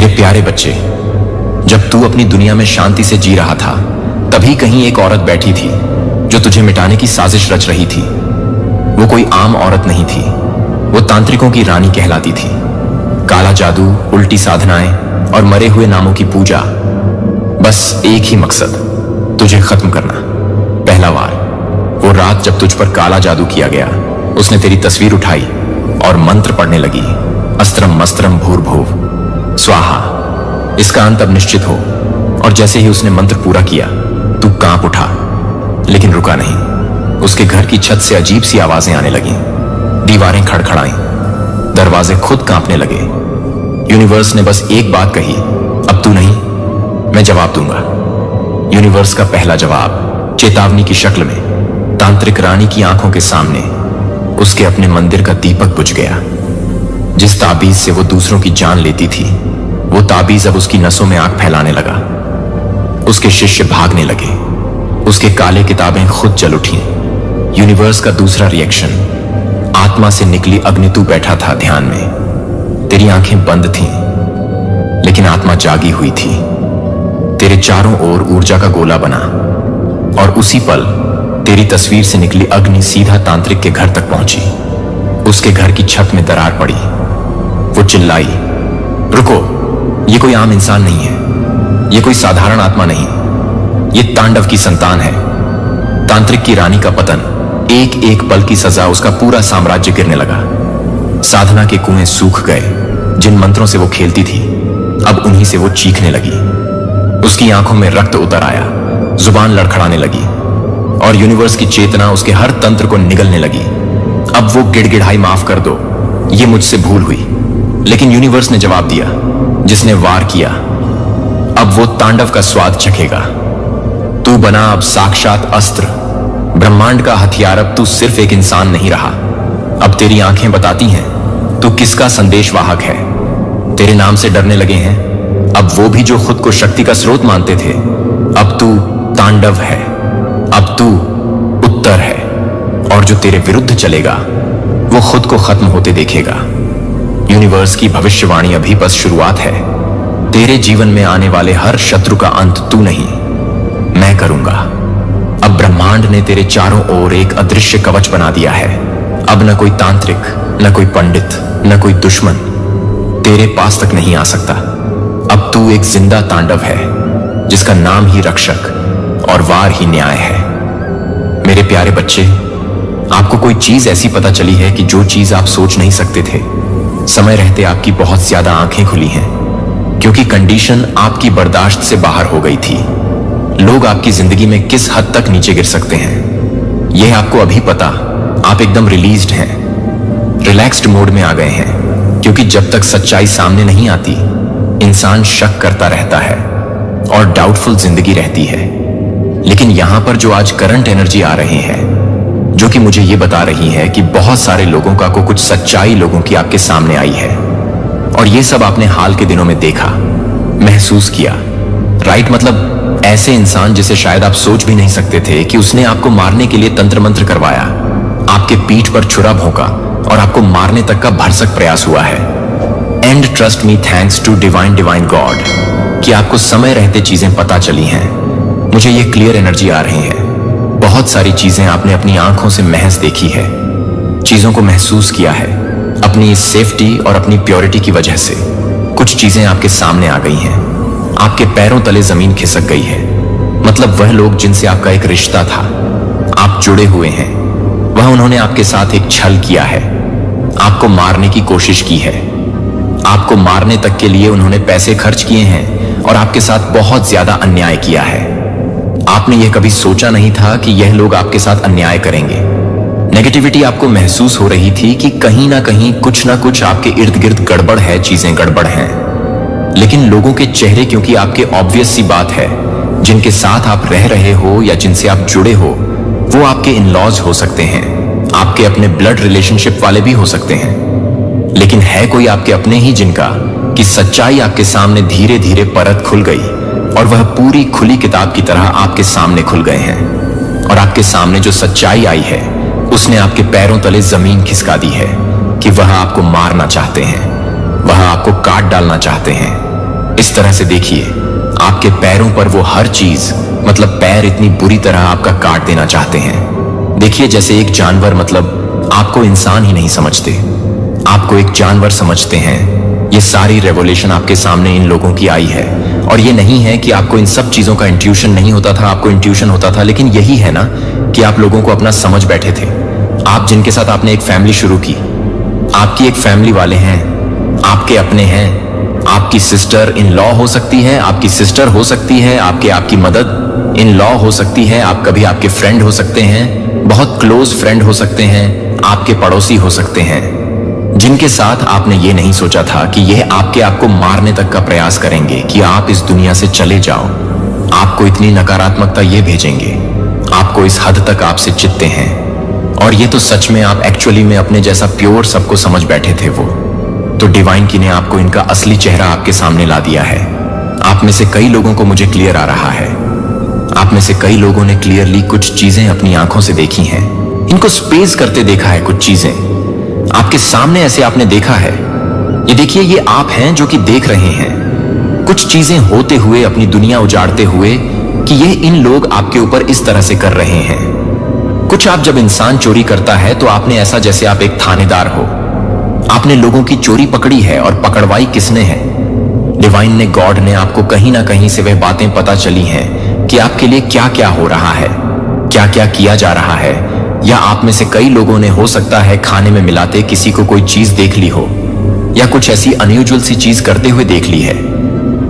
मेरे प्यारे बच्चे, जब तू अपनी दुनिया में शांति से जी रहा था, तभी कहीं एक औरत बैठी थी जो तुझे मिटाने की साजिश रच रही थी। वो कोई आम औरत नहीं थी, वो तांत्रिकों की रानी कहलाती थी। काला जादू, उल्टी साधनाएं और मरे हुए नामों की पूजा, बस एक ही मकसद, तुझे खत्म करना। पहला वार, वो रात जब तुझ पर काला जादू किया गया, उसने तेरी तस्वीर उठाई और मंत्र पढ़ने लगी, अस्त्रम मस्त्रम भूर्भुव स्वाहा। इसका अंत अब निश्चित हो। और जैसे ही उसने मंत्र पूरा किया, तू कांप उठा, लेकिन रुका नहीं। उसके घर की छत से अजीब सी आवाजें आने लगीं, दीवारें खड़खड़ाईं, दरवाजे खुद कांपने लगे। यूनिवर्स ने बस एक बात कही, अब तू नहीं, मैं जवाब दूंगा। यूनिवर्स का पहला जवाब चेतावनी की शक्ल में तांत्रिक रानी की आंखों के सामने उसके अपने मंदिर का दीपक बुझ गया। जिस ताबीज से वो दूसरों की जान लेती थी, वो ताबीज अब उसकी नसों में आग फैलाने लगा। उसके शिष्य भागने लगे, उसके काले किताबें खुद जल उठी। यूनिवर्स का दूसरा रिएक्शन, आत्मा से निकली अग्नि। तू बैठा था ध्यान में, तेरी आंखें बंद थीं, लेकिन आत्मा जागी हुई थी। तेरे चारों ओर ऊर्जा का गोला बना, और उसी पल तेरी तस्वीर से निकली अग्नि सीधा तांत्रिक के घर तक पहुंची। उसके घर की छत में दरार पड़ी। वो चिल्लाई, रुको, ये कोई आम इंसान नहीं है, ये कोई साधारण आत्मा नहीं, ये तांडव की संतान है। तांत्रिक की रानी का पतन, एक एक पल की सजा। उसका पूरा साम्राज्य गिरने लगा। साधना के कुएं सूख गए, जिन मंत्रों से वो खेलती थी, अब उन्हीं से वो चीखने लगी। उसकी आंखों में रक्त उतर आया, जुबान लड़खड़ाने लगी, और यूनिवर्स की चेतना उसके हर तंत्र को निगलने लगी। अब वो गिड़गिड़ाई, माफ कर दो, ये मुझसे भूल हुई। लेकिन यूनिवर्स ने जवाब दिया, जिसने वार किया अब वो तांडव का स्वाद चखेगा। तू बना अब साक्षात अस्त्र, ब्रह्मांड का हथियार। अब तू सिर्फ एक इंसान नहीं रहा, अब तेरी आंखें बताती हैं तू किसका संदेशवाहक है। तेरे नाम से डरने लगे हैं अब वो भी जो खुद को शक्ति का स्रोत मानते थे। अब तू तांडव है, अब तू उत्तर है, और जो तेरे विरुद्ध चलेगा वो खुद को खत्म होते देखेगा। यूनिवर्स की भविष्यवाणी अभी बस शुरुआत है। तेरे जीवन में आने वाले हर शत्रु का अंत तू नहीं, मैं करूंगा। अब ब्रह्मांड ने तेरे चारों ओर एक अदृश्य कवच बना दिया है। अब न कोई तांत्रिक, न कोई पंडित, न कोई दुश्मन तेरे पास तक नहीं आ सकता। अब तू एक जिंदा तांडव है, जिसका नाम ही रक्षक और वार ही न्याय है। मेरे प्यारे बच्चे, आपको कोई चीज ऐसी पता चली है कि जो चीज आप सोच नहीं सकते थे। समय रहते आपकी बहुत ज्यादा आंखें खुली हैं, क्योंकि कंडीशन आपकी बर्दाश्त से बाहर हो गई थी। लोग आपकी जिंदगी में किस हद तक नीचे गिर सकते हैं, यह आपको अभी पता। आप एकदम रिलीज्ड हैं, रिलैक्स्ड मोड में आ गए हैं, क्योंकि जब तक सच्चाई सामने नहीं आती, इंसान शक करता रहता है और डाउटफुल जिंदगी रहती है। लेकिन यहां पर जो आज करंट एनर्जी आ रही है, जो कि मुझे ये बता रही है कि बहुत सारे लोगों का कुछ सच्चाई लोगों की आपके सामने आई है, और ये सब आपने हाल के दिनों में देखा, महसूस किया। राइट, मतलब ऐसे इंसान जिसे शायद आप सोच भी नहीं सकते थे कि उसने आपको मारने के लिए तंत्र मंत्र करवाया, आपके पीठ पर छुरा भोंका और आपको मारने तक का भरसक प्रयास हुआ है। And trust me, thanks to divine God, कि आपको समय रहते चीजें पता चली हैं। मुझे ये क्लियर एनर्जी आ रही है। बहुत सारी चीजें आपने अपनी आंखों से महज देखी है, चीजों को महसूस किया है। अपनी सेफ्टी और अपनी प्योरिटी की वजह से कुछ चीजें आपके सामने आ गई हैं। आपके पैरों तले जमीन खिसक गई है। मतलब वह लोग जिनसे आपका एक रिश्ता था, आप जुड़े हुए हैं, वह उन्होंने आपके साथ एक छल किया है, आपको मारने की कोशिश की है। आपको मारने तक के लिए उन्होंने पैसे खर्च किए हैं और आपके साथ बहुत ज्यादा अन्याय किया है। आपने यह कभी सोचा नहीं था कि यह लोग आपके साथ अन्याय करेंगे। नेगेटिविटी आपको महसूस हो रही थी कि कहीं ना कहीं कुछ ना कुछ आपके इर्द गिर्द गड़बड़ है, चीजें गड़बड़ हैं। लेकिन लोगों के चेहरे, क्योंकि आपके ऑब्वियस सी बात है, जिनके साथ आप रह रहे हो या जिनसे आप जुड़े हो, वो आपके इन लॉज हो सकते हैं, आपके अपने ब्लड रिलेशनशिप वाले भी हो सकते हैं। लेकिन है कोई आपके अपने ही जिनका कि सच्चाई आपके सामने धीरे धीरे परत खुल गई, और वह पूरी खुली किताब की तरह आपके सामने खुल गए हैं। और आपके सामने जो सच्चाई आई है, उसने आपके पैरों तले जमीन खिसका दी है कि वह आपको मारना चाहते हैं, वह आपको काट डालना चाहते हैं। इस तरह से देखिए, आपके पैरों पर वो हर चीज, मतलब पैर इतनी बुरी तरह आपका काट देना चाहते हैं। देखिए, जैसे एक जानवर, मतलब आपको इंसान ही नहीं समझते, आपको एक जानवर समझते हैं। ये सारी रेवोल्यूशन आपके सामने इन लोगों की आई है। और ये नहीं है कि आपको इन सब चीजों का इंट्यूशन नहीं होता था, आपको इंट्यूशन होता था, लेकिन यही है ना कि आप लोगों को अपना समझ बैठे थे। आप जिनके साथ आपने एक फैमिली शुरू की, आपकी एक फैमिली वाले हैं, आपके अपने हैं, आपकी सिस्टर इन लॉ हो सकती है, आपकी सिस्टर हो सकती है, आपकी मदद इन लॉ हो सकती है, आप कभी आपके फ्रेंड हो सकते हैं, बहुत क्लोज फ्रेंड हो सकते हैं, आपके पड़ोसी हो सकते हैं, जिनके साथ आपने ये नहीं सोचा था कि यह आपको मारने तक का प्रयास करेंगे, कि आप इस दुनिया से चले जाओ। आपको इतनी नकारात्मकता ये भेजेंगे, आपको इस हद तक आपसे चिढ़ते हैं। और ये तो सच में आप एक्चुअली में अपने जैसा प्योर सबको समझ बैठे थे वो। तो डिवाइन की ने आपको इनका असली चेहरा आपके सामने ला दिया है। आप में से कई लोगों को मुझे क्लियर आ रहा है, आप में से कई लोगों ने क्लियरली कुछ चीजें अपनी आंखों से देखी हैं, इनको स्पेस करते देखा है। कुछ चीजें आपके सामने ऐसे आपने देखा है। ये देखिए, ये आप हैं जो कि देख रहे हैं कुछ चीजें होते हुए, अपनी दुनिया उजाड़ते हुए, कि ये इन लोग आपके ऊपर इस तरह से कर रहे हैं। कुछ आप जब इंसान चोरी करता है तो आपने ऐसा जैसे आप एक थानेदार हो, आपने लोगों की चोरी पकड़ी है। और पकड़वाई किसने है? डिवाइन ने, गॉड ने आपको कहीं ना कहीं से वह बातें पता चली हैं कि आपके लिए क्या क्या हो रहा है, क्या क्या किया जा रहा है। या आप में से कई लोगों ने, हो सकता है, खाने में मिलाते किसी को कोई चीज देख ली हो, या कुछ ऐसी अनयूजुअल सी चीज करते हुए देख ली है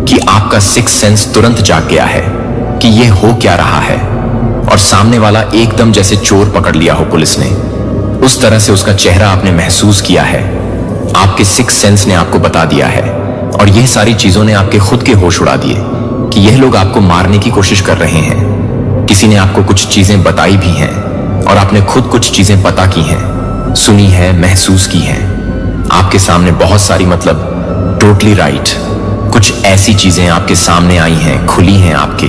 कि आपका सिक्स सेंस तुरंत जाग गया है कि यह हो क्या रहा है। और सामने वाला एकदम जैसे चोर पकड़ लिया हो पुलिस ने, उस तरह से उसका चेहरा आपने महसूस किया है। आपके सिक्स सेंस ने आपको बता दिया है। और यह सारी चीजों ने आपके खुद के होश उड़ा दिए कि यह लोग आपको मारने की कोशिश कर रहे हैं। किसी ने आपको कुछ चीजें बताई भी हैं और आपने खुद कुछ चीजें पता की हैं, सुनी है, महसूस की हैं। आपके सामने बहुत सारी, मतलब टोटली राइट, कुछ ऐसी चीजें आपके सामने आई हैं, खुली हैं आपके।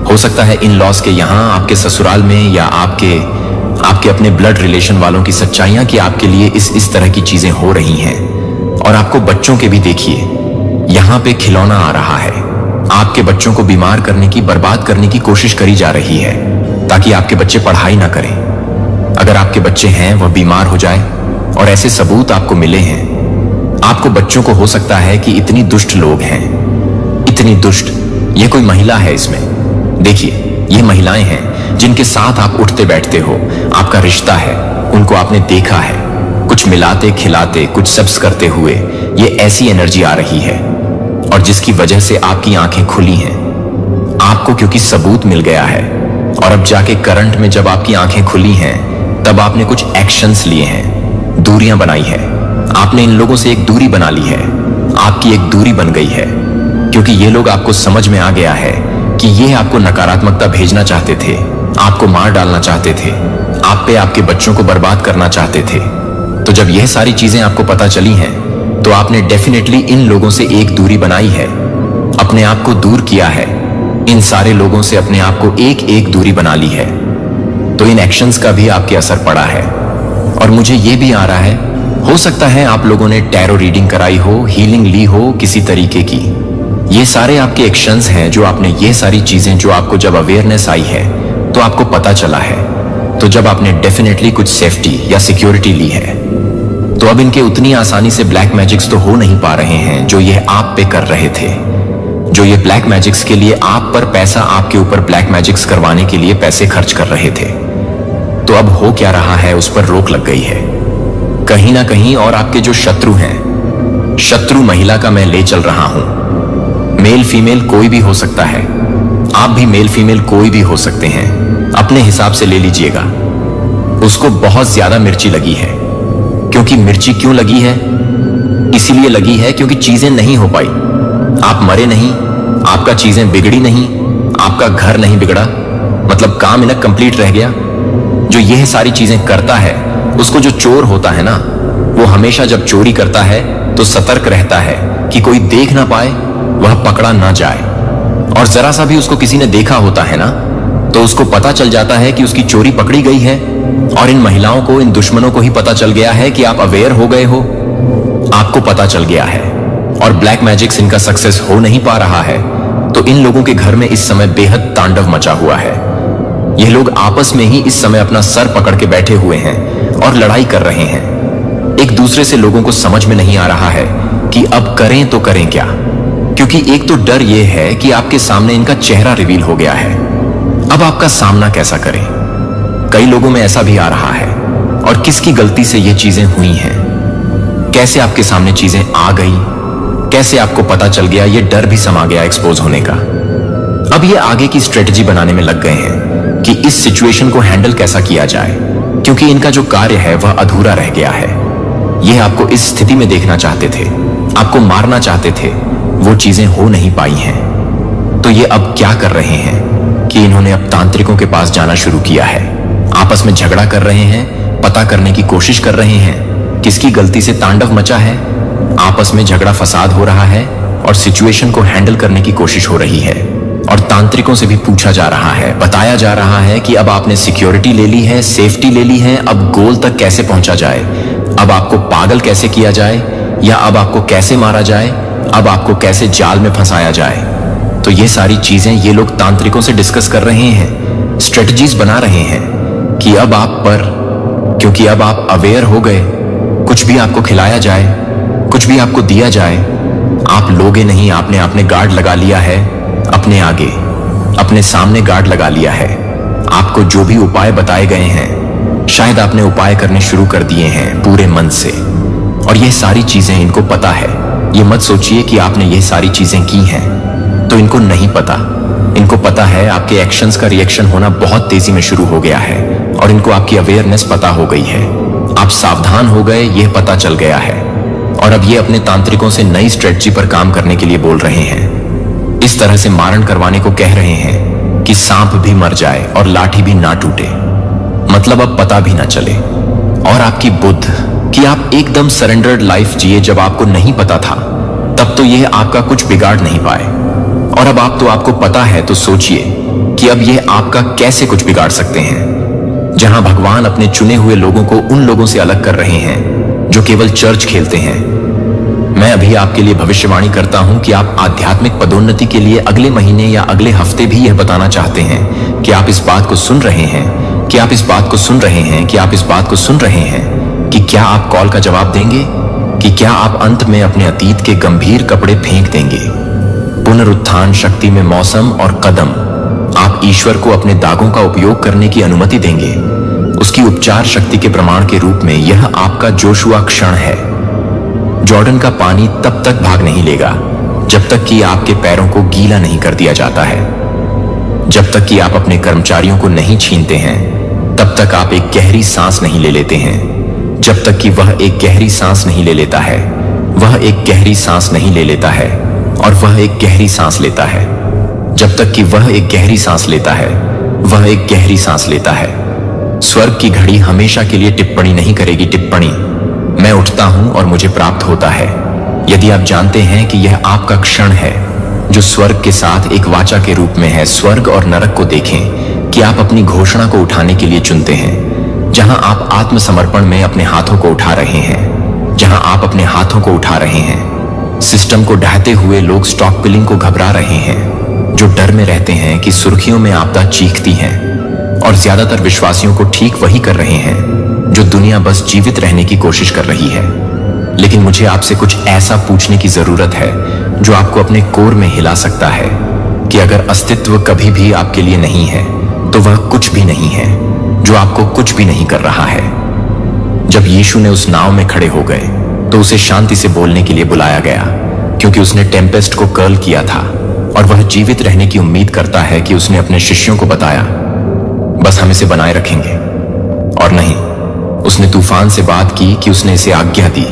हो सकता है इन लॉस के यहाँ, आपके ससुराल में, या आपके अपने ब्लड रिलेशन वालों की सच्चाइयां, कि आपके लिए इस तरह की चीजें हो रही हैं। और आपको बच्चों के भी देखिए, यहाँ पे खिलौना आ रहा है, आपके बच्चों को बीमार करने की, बर्बाद करने की कोशिश करी जा रही है, ताकि आपके बच्चे पढ़ाई ना करें। अगर आपके बच्चे हैं वह बीमार हो जाए, और ऐसे सबूत आपको मिले हैं, आपको बच्चों को, हो सकता है कि इतनी दुष्ट लोग हैं, इतनी दुष्ट। ये कोई महिला है इसमें, देखिए, ये महिलाएं हैं जिनके साथ आप उठते बैठते हो, आपका रिश्ता है, उनको आपने देखा है, कुछ मिलाते खिलाते, कुछ सब्स करते हुए। ये ऐसी एनर्जी आ रही है, और जिसकी वजह से आपकी आंखें खुली हैं, आपको क्योंकि सबूत मिल गया है। और अब जाके करंट में जब आपकी आंखें खुली हैं, तब आपने कुछ एक्शंस लिए हैं, दूरियां बनाई है, आपने इन लोगों से एक दूरी बना ली है, आपकी एक दूरी बन गई है, क्योंकि ये लोग, आपको समझ में आ गया है कि ये आपको नकारात्मकता भेजना चाहते थे, आपको मार डालना चाहते थे, आप पे, आपके बच्चों को बर्बाद करना चाहते थे। तो जब यह सारी चीजें आपको पता चली हैं, तो आपने डेफिनेटली इन लोगों से एक दूरी बनाई है, अपने आप को दूर किया है, इन सारे लोगों से अपने आप को एक दूरी बना ली है। तो इन एक्शंस का भी आपके असर पड़ा है। और मुझे ये भी आ रहा है, हो सकता है आप लोगों ने टैरो रीडिंग कराई हो, हीलिंग ली हो किसी तरीके की। ये सारे आपके एक्शंस हैं, जो आपने, ये सारी चीजें जो आपको जब अवेयरनेस आई है तो आपको पता चला है, तो जब आपने डेफिनेटली कुछ सेफ्टी या सिक्योरिटी ली है, तो अब इनके उतनी आसानी से ब्लैक मैजिक्स तो हो नहीं पा रहे हैं जो ये आप पे कर रहे थे। जो ये ब्लैक मैजिक्स के लिए आप पर पैसा, आपके ऊपर ब्लैक मैजिक्स करवाने के लिए पैसे खर्च कर रहे थे, तो अब हो क्या रहा है, उस पर रोक लग गई है कहीं ना कहीं। और आपके जो शत्रु हैं, शत्रु महिला का मैं ले चल रहा हूं, मेल फीमेल कोई भी हो सकता है, आप भी मेल फीमेल कोई भी हो सकते हैं, अपने हिसाब से ले लीजिएगा। उसको बहुत ज्यादा मिर्ची लगी है, क्योंकि मिर्ची क्यों लगी है, इसीलिए लगी है क्योंकि चीजें नहीं हो पाई। आप मरे नहीं, आपका चीजें बिगड़ी नहीं, आपका घर नहीं बिगड़ा, मतलब काम इनक कंप्लीट रह गया। जो यह सारी चीजें करता है, उसको जो चोर होता है ना, वो हमेशा जब चोरी करता है तो सतर्क रहता है कि कोई देख ना पाए, वह पकड़ा ना जाए। और जरा सा भी उसको किसी ने देखा होता है ना, तो उसको पता चल जाता है कि उसकी चोरी पकड़ी गई है। और इन महिलाओं को, इन दुश्मनों को ही पता चल गया है कि आप अवेयर हो गए हो, आपको पता चल गया है। और ब्लैक मैजिक से इनका सक्सेस हो नहीं पा रहा है, तो इन लोगों के घर में इस समय बेहद तांडव मचा हुआ है। ये लोग आपस में ही इस समय अपना सर पकड़ के बैठे हुए हैं और लड़ाई कर रहे हैं। एक दूसरे से लोगों को समझ में नहीं आ रहा है कि अब करें तो करें क्या, क्योंकि एक तो डर यह है कि आपके सामने इनका चेहरा रिवील हो गया है। अब आपका सामना कैसा करें? कई लोगों में ऐसा भी आ रहा है, और किसकी गलती से ये चीजें हुई हैं, कैसे आपके सामने चीजें आ गई, कैसे आपको पता चल गया, ये डर भी समा गया एक्सपोज होने का। अब ये आगे की स्ट्रेटजी बनाने में लग गए हैं कि इस सिचुएशन को हैंडल कैसा किया जाए, क्योंकि इनका जो कार्य है वह अधूरा रह गया है। ये आपको इस स्थिति में देखना चाहते थे, आपको मारना चाहते थे, वो चीजें हो नहीं पाई हैं। तो ये अब क्या कर रहे हैं कि इन्होंने अब तांत्रिकों के पास जाना शुरू किया है। आपस में झगड़ा कर रहे हैं, पता करने की कोशिश कर रहे हैं किसकी गलती से तांडव मचा है। आपस में झगड़ा फसाद हो रहा है और सिचुएशन को हैंडल करने की कोशिश हो रही है। और तांत्रिकों से भी पूछा जा रहा है, बताया जा रहा है कि अब आपने सिक्योरिटी ले ली है, सेफ्टी ले ली है, अब गोल तक कैसे पहुंचा जाए, अब आपको पागल कैसे किया जाए, या अब आपको कैसे मारा जाए, अब आपको कैसे जाल में फंसाया जाए। तो ये सारी चीजें ये लोग तांत्रिकों से डिस्कस कर रहे हैं, स्ट्रेटजीज बना रहे हैं कि अब आप पर, क्योंकि अब आप अवेयर हो गए, कुछ भी आपको खिलाया जाए, कुछ भी आपको दिया जाए, आप लोगे नहीं। आपने अपने गार्ड लगा लिया है, अपने आगे अपने सामने गार्ड लगा लिया है। आपको जो भी उपाय बताए गए हैं, शायद आपने उपाय करने शुरू कर दिए हैं पूरे मन से, और ये सारी चीजें इनको पता है। ये मत सोचिए कि आपने ये सारी चीजें की हैं तो इनको नहीं पता। इनको पता है आपके एक्शंस का रिएक्शन होना बहुत तेजी में शुरू हो गया है, और इनको आपकी अवेयरनेस पता हो गई है। आप सावधान हो गए, यह पता चल गया है, और अब ये अपने तांत्रिकों से नई स्ट्रेटजी पर काम करने के लिए बोल रहे हैं। इस तरह से मारण करवाने को कह रहे हैं कि सांप भी मर जाए और लाठी भी ना टूटे, मतलब अब पता भी ना चले। और आपकी बुद्ध कि आप एकदम सरेंडर्ड लाइफ जिए जब आपको नहीं पता था, तब तो यह आपका कुछ बिगाड़ नहीं पाए। और अब आप तो आपको पता है, तो सोचिए कि अब यह आपका कैसे कुछ बिगाड़ सकते हैं। जहां भगवान अपने चुने हुए लोगों को उन लोगों से अलग कर रहे हैं जो केवल चर्च खेलते हैं। मैं अभी आपके लिए भविष्यवाणी करता हूं कि आप आध्यात्मिक पदोन्नति के लिए अगले महीने या अगले हफ्ते भी यह बताना चाहते हैं कि आप इस बात को सुन रहे हैं, कि आप इस बात को सुन रहे हैं, कि आप इस बात को सुन रहे हैं कि क्या आप कॉल का जवाब देंगे, कि क्या आप अंत में अपने अतीत के गंभीर कपड़े फेंक देंगे। पुनरुत्थान शक्ति में मौसम और कदम, आप ईश्वर को अपने दागों का उपयोग करने की अनुमति देंगे। उसकी उपचार शक्ति के प्रमाण के रूप में यह आपका जोशुआ क्षण है। जॉर्डन का पानी तब तक भाग नहीं लेगा जब तक कि आपके पैरों को गीला नहीं कर दिया जाता है। जब तक कि आप अपने कर्मचारियों को नहीं छीनते हैं, तब तक आप एक गहरी सांस नहीं ले लेते हैं। जब तक कि वह एक गहरी सांस नहीं ले लेता है, वह एक गहरी सांस नहीं ले लेता है, और वह एक गहरी सांस लेता है। जब तक कि वह एक गहरी सांस लेता है, वह एक गहरी सांस लेता है। स्वर्ग की घड़ी हमेशा के लिए टिप्पणी नहीं करेगी। टिप्पणी, मैं उठता हूं और मुझे प्राप्त होता है। यदि आप जानते हैं कि यह आपका क्षण है जो स्वर्ग के साथ एक वाचा के रूप में है, स्वर्ग और नरक को देखें कि आप अपनी घोषणा को उठाने के लिए चुनते हैं। जहां आप आत्मसमर्पण में अपने हाथों को उठा रहे हैं, जहां आप अपने हाथों को उठा रहे हैं। सिस्टम को ढहते हुए लोग स्टॉक पिलिंग को घबरा रहे हैं, जो डर में रहते हैं कि सुर्खियों में आपदा चीखती हैं, और ज्यादातर विश्वासियों को ठीक वही कर रहे हैं जो दुनिया बस जीवित रहने की कोशिश कर रही है। लेकिन मुझे आपसे कुछ ऐसा पूछने की जरूरत है जो आपको अपने कोर में हिला सकता है कि अगर अस्तित्व कभी भी आपके लिए नहीं है, तो वह कुछ भी नहीं है जो आपको कुछ भी नहीं कर रहा है। जब यीशु ने उस नाव में खड़े हो गए तो उसे शांति से बोलने के लिए बुलाया गया, क्योंकि उसने टेम्पेस्ट को कर्ल किया था, और वह जीवित रहने की उम्मीद करता है कि उसने अपने शिष्यों को बताया, बस हम इसे बनाए रखेंगे। और नहीं, उसने तूफान से बात की कि उसने इसे आज्ञा दी,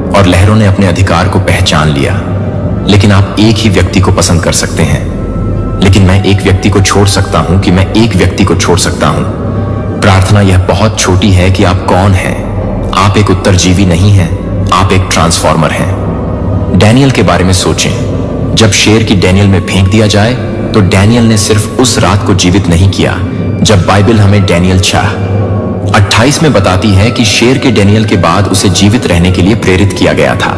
और लहरों ने अपने अधिकार को पहचान लिया। लेकिन आप एक ही व्यक्ति को पसंद कर सकते हैं, लेकिन मैं एक व्यक्ति को छोड़ सकता हूं कि मैं एक व्यक्ति को छोड़ सकता हूं। प्रार्थना यह बहुत छोटी है कि आप कौन हैं। आप एक उत्तरजीवी नहीं हैं, आप एक ट्रांसफॉर्मर हैं। डैनियल के बारे में सोचें। जब शेर की डैनियल में फेंक दिया जाए, तो डैनियल ने सिर्फ उस रात को जीवित नहीं किया जब बाइबल हमें डैनियल 6:28 में बताती है कि शेर के डैनियल के बाद उसे जीवित रहने के लिए प्रेरित किया गया था।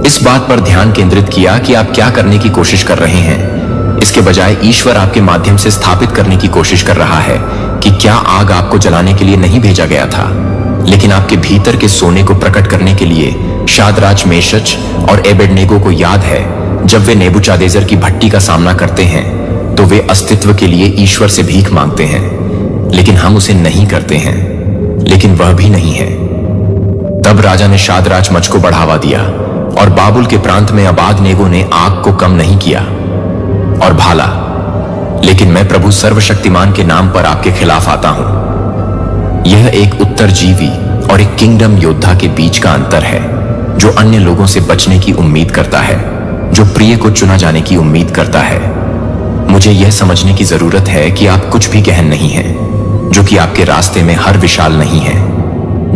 इस बात पर ध्यान केंद्रित किया कि आप क्या करने की कोशिश कर रहे हैं। इसके बजाय ईश्वर आपके माध्यम से स्थापित करने की कोशिश कर रहा है कि क्या आग आपको जलाने के लिए नहीं भेजा गया था, लेकिन आपके भीतर के सोने को प्रकट करने के लिए। शाद्राक, मेशच और एबेडनेगो को याद है, जब वे नेबूचादनेस्सर की भट्टी का सामना करते हैं तो वे अस्तित्व के लिए ईश्वर से भीख मांगते हैं, लेकिन हम उसे नहीं करते हैं, लेकिन वह भी नहीं है। तब राजा ने शाद्राक मच को बढ़ावा दिया और बाबुल के प्रांत में अबादनेगो ने आग को कम नहीं किया और भाला। लेकिन मैं प्रभु सर्वशक्तिमान के नाम पर आपके खिलाफ आता हूं। यह एक उत्तरजीवी और एक किंगडम योद्धा के बीच का अंतर है, जो अन्य लोगों से बचने की उम्मीद करता है, जो प्रिय को चुना जाने की उम्मीद करता है। मुझे यह समझने की जरूरत है कि आप कुछ भी गहन नहीं हैं, जो कि आपके रास्ते में हर विशाल नहीं है।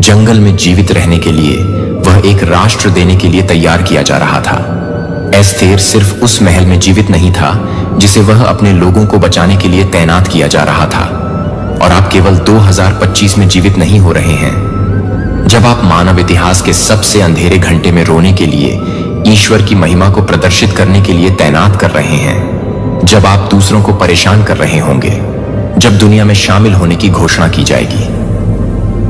जंगल में जीवित रहने के लिए वह एक राष्ट्र देने के लिए तैयार किया जा रहा था। एस्थेर सिर्फ उस महल में जीवित नहीं था जिसे वह अपने लोगों को बचाने के लिए तैनात किया जा रहा था, और आप केवल 2025 में जीवित नहीं हो रहे हैं। जब आप मानव इतिहास के सबसे अंधेरे घंटे में रोने के लिए ईश्वर की महिमा को प्रदर्शित करने के लिए तैनात कर रहे हैं, जब आप दूसरों को परेशान कर रहे होंगे, जब दुनिया में शामिल होने की घोषणा की जाएगी,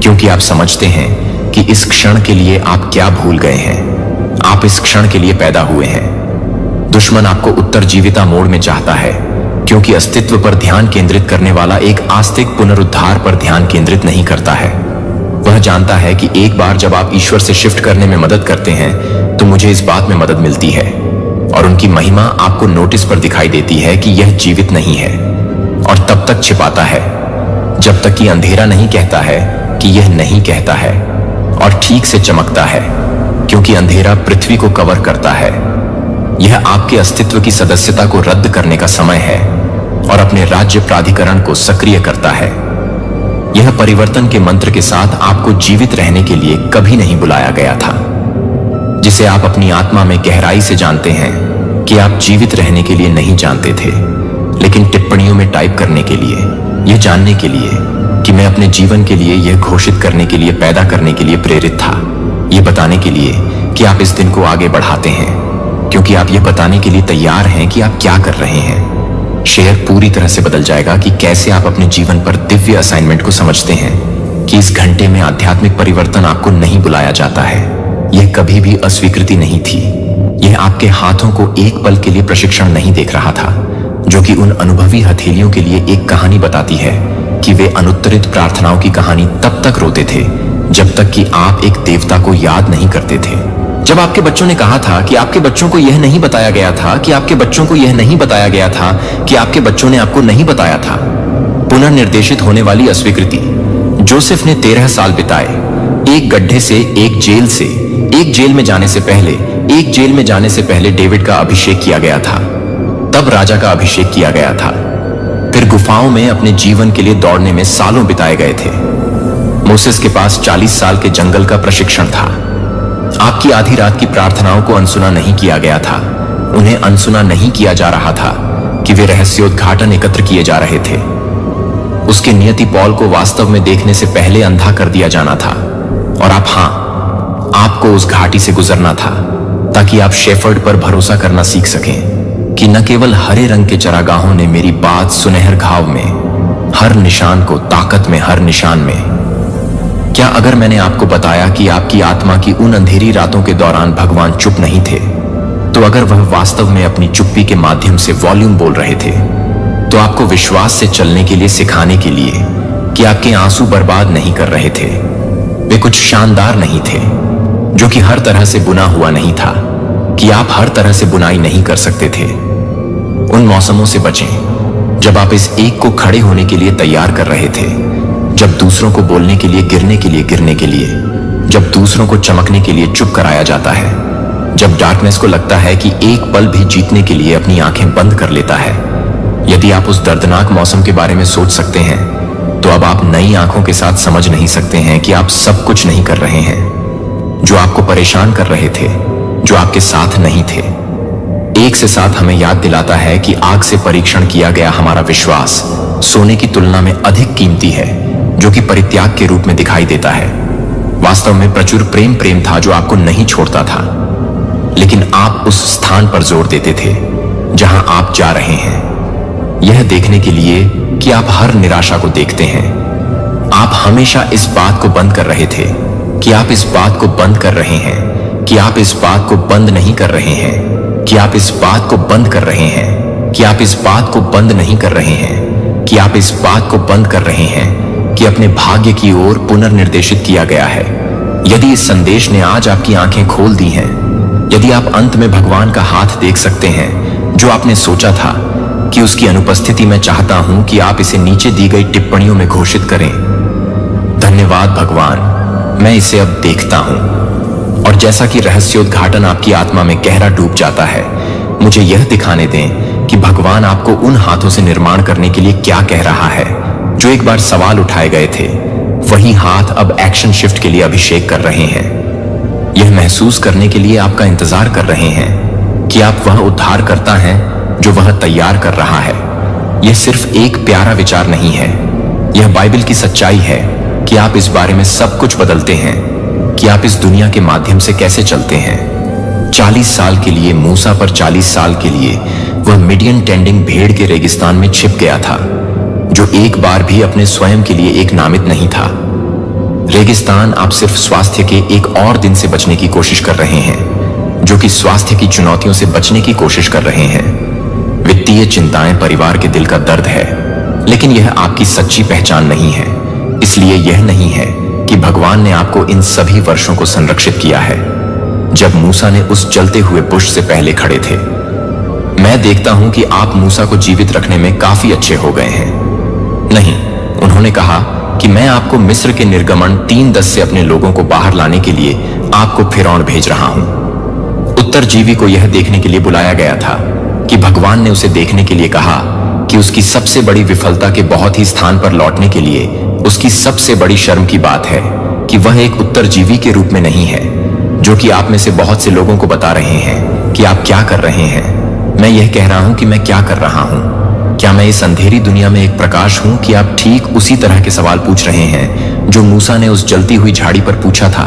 क्योंकि आप समझते हैं कि इस क्षण के लिए आप क्या भूल गए हैं। आप इस क्षण के लिए पैदा हुए हैं। दुश्मन आपको उत्तरजीविता मोड़ में चाहता है, क्योंकि अस्तित्व पर ध्यान केंद्रित करने वाला एक आस्तिक पुनरुद्धार पर ध्यान केंद्रित नहीं करता है। वह जानता है कि एक बार जब आप ईश्वर से शिफ्ट करने में मदद करते हैं तो मुझे इस बात में मदद मिलती है, और उनकी महिमा आपको नोटिस पर दिखाई देती है कि यह जीवित नहीं है, और तब तक छिपाता है जब तक कि अंधेरा नहीं कहता है कि यह नहीं कहता है, और ठीक से चमकता है, क्योंकि अंधेरा पृथ्वी को कवर करता है। यह आपके अस्तित्व की सदस्यता को रद्द करने का समय है और अपने राज्य प्राधिकरण को सक्रिय करता है। यह परिवर्तन के मंत्र के साथ आपको जीवित रहने के लिए कभी नहीं बुलाया गया था, जिसे आप अपनी आत्मा में गहराई से जानते हैं कि आप जीवित रहने के लिए नहीं जानते थे, लेकिन टिप्पणियों में टाइप करने के लिए, यह जानने के लिए कि मैं अपने जीवन के लिए यह घोषित करने के लिए पैदा करने के लिए प्रेरित था, यह बताने के लिए कि आप इस दिन को आगे बढ़ाते हैं, क्योंकि आप यह बताने के लिए तैयार हैं कि आप क्या कर रहे हैं। शेयर पूरी तरह से बदल जाएगा कि कैसे आप अपने जीवन पर दिव्य असाइनमेंट को समझते हैं, कि इस घंटे में आध्यात्मिक परिवर्तन आपको नहीं बुलाया जाता है। यह कभी भी अस्वीकृति नहीं थी। यह आपके हाथों को एक पल के लिए प्रशिक्षण नहीं देख रहा था, जो कि उन अनुभवी हथेलियों के लिए एक कहानी बताती है कि वे अनुत्तरित प्रार्थनाओं की कहानी तब तक रोते थे जब तक कि आप एक देवता को याद नहीं करते थे। जब आपके बच्चों ने कहा था कि आपके बच्चों को यह नहीं बताया गया था, कि आपके बच्चों को यह नहीं बताया गया था, कि आपके बच्चों ने आपको नहीं बताया था। पुनर्निर्देशित होने वाली अस्वीकृति। जोसेफ ने 13 साल बिताए, एक गड्ढे से एक जेल में जाने से पहले डेविड का अभिषेक किया गया था, तब राजा का अभिषेक किया गया था। फिर गुफाओं में अपने जीवन के लिए दौड़ने में सालों बिताए गए थे। मोसेस के पास 40 साल के जंगल का प्रशिक्षण था। आपकी आधी रात की प्रार्थनाओं को अनसुना नहीं किया गया था। उन्हें अनसुना नहीं किया जा रहा था कि वे रहस्योद्घाटन एकत्र किए जा रहे थे। उसके नियति पॉल को वास्तव में देखने से पहले अंधा कर दिया जाना था, और आपको उस घाटी से गुजरना था ताकि आप शेफर्ड पर भरोसा करना सीख सकें कि न केवल हरे रंग के चरागाहों ने मेरी बात सुनहर घाव में, हर निशान को ताकत में, हर निशान में। क्या अगर मैंने आपको बताया कि आपकी आत्मा की उन अंधेरी रातों के दौरान भगवान चुप नहीं थे, तो अगर वह वास्तव में अपनी चुप्पी के माध्यम से वॉल्यूम बोल रहे थे, तो आपको विश्वास से चलने के लिए सिखाने के लिए कि आपके आंसू बर्बाद नहीं कर रहे थे। वे कुछ शानदार नहीं थे, जो कि हर तरह से बुना हुआ नहीं था, कि आप हर तरह से बुनाई नहीं कर सकते थे। उन मौसमों से बचें जब आप इस एक को खड़े होने के लिए तैयार कर रहे थे, जब दूसरों को बोलने के लिए गिरने के लिए, जब दूसरों को चमकने के लिए चुप कराया जाता है, जब डार्कनेस को लगता है कि एक पल भी जीतने के लिए अपनी आंखें बंद कर लेता है। यदि आप उस दर्दनाक मौसम के बारे में सोच सकते हैं, तो अब आप नई आंखों के साथ समझ नहीं सकते हैं कि आप सब कुछ नहीं कर रहे हैं। जो आपको परेशान कर रहे थे, जो आपके साथ नहीं थे। एक से साथ हमें याद दिलाता है कि आग से परीक्षण किया गया हमारा विश्वास सोने की तुलना में अधिक कीमती है, जो कि परित्याग के रूप में दिखाई देता है। वास्तव में प्रचुर प्रेम था जो आपको नहीं छोड़ता था। लेकिन आप उस स्थान पर जोर देते थे जहां आप जा रहे हैं, यह देखने के लिए कि आप हर निराशा को देखते हैं। आप हमेशा इस बात को बंद कर रहे थे कि आप इस बात को बंद कर रहे हैं, कि आप इस बात को बंद नहीं कर रहे हैं, कि आप इस बात को बंद कर रहे हैं, कि आप इस बात को बंद नहीं कर रहे हैं, कि आप इस बात को बंद कर रहे हैं कि अपने भाग्य की ओर पुनर्निर्देशित किया गया है। यदि इस संदेश ने आज आपकी आंखें खोल दी हैं, यदि आप अंत में भगवान का हाथ देख सकते हैं जो आपने सोचा था कि उसकी अनुपस्थिति में चाहता हूं कि आप इसे नीचे दी गई टिप्पणियों में घोषित करें, धन्यवाद भगवान, मैं इसे अब देखता हूं। और जैसा कि रहस्योद्घाटन आपकी आत्मा में गहरा डूब जाता है, मुझे यह दिखाने दें कि भगवान आपको उन हाथों से निर्माण करने के लिए क्या कह रहा है जो एक बार सवाल उठाए गए थे। वही हाथ अब एक्शन शिफ्ट के लिए अभिषेक कर रहे हैं। यह महसूस करने के लिए आपका इंतजार कर रहे हैं कि आप वह उद्धार करता है जो वह तैयार कर रहा है। यह सिर्फ एक प्यारा विचार नहीं है, यह बाइबल की सच्चाई है कि आप इस बारे में सब कुछ बदलते हैं कि आप इस दुनिया के माध्यम से कैसे चलते हैं। 40 साल के लिए मूसा पर 40 साल के लिए वह मिडियन टेंडिंग भेड़ के रेगिस्तान में छिप गया था, जो एक बार भी अपने स्वयं के लिए एक नामित नहीं था। रेगिस्तान आप सिर्फ स्वास्थ्य के एक और दिन से बचने की कोशिश कर रहे हैं, जो कि स्वास्थ्य की चुनौतियों से बचने की कोशिश कर रहे हैं। वित्तीय चिंताएं परिवार के दिल का दर्द है, लेकिन यह आपकी सच्ची पहचान नहीं है। इसलिए यह नहीं है कि भगवान ने आपको इन सभी वर्षों को संरक्षित किया है जब मूसा ने उस जलते हुए बुश से पहले खड़े थे। मैं देखता हूं कि आप मूसा को जीवित रखने में काफी अच्छे हो गए हैं। नहीं, उन्होंने कहा कि मैं आपको मिस्र के निर्गमन 3:10 से अपने लोगों को बाहर लाने के लिए आपको फिरौन भेज रहा हूं। उत्तरजीवी को यह देखने के लिए बुलाया गया था कि भगवान ने उसे देखने के लिए कहा कि उसकी सबसे बड़ी विफलता के बहुत ही स्थान पर लौटने के लिए उसकी सबसे बड़ी शर्म की बात है कि वह एक उत्तरजीवी के रूप में नहीं है, जो कि आप में से बहुत से लोगों को बता रहे हैं कि आप क्या कर रहे हैं। मैं यह कह रहा हूं कि मैं क्या कर रहा हूं। क्या मैं इस अंधेरी दुनिया में एक प्रकाश हूं कि आप ठीक उसी तरह के सवाल पूछ रहे हैं जो मूसा ने उस जलती हुई झाड़ी पर पूछा था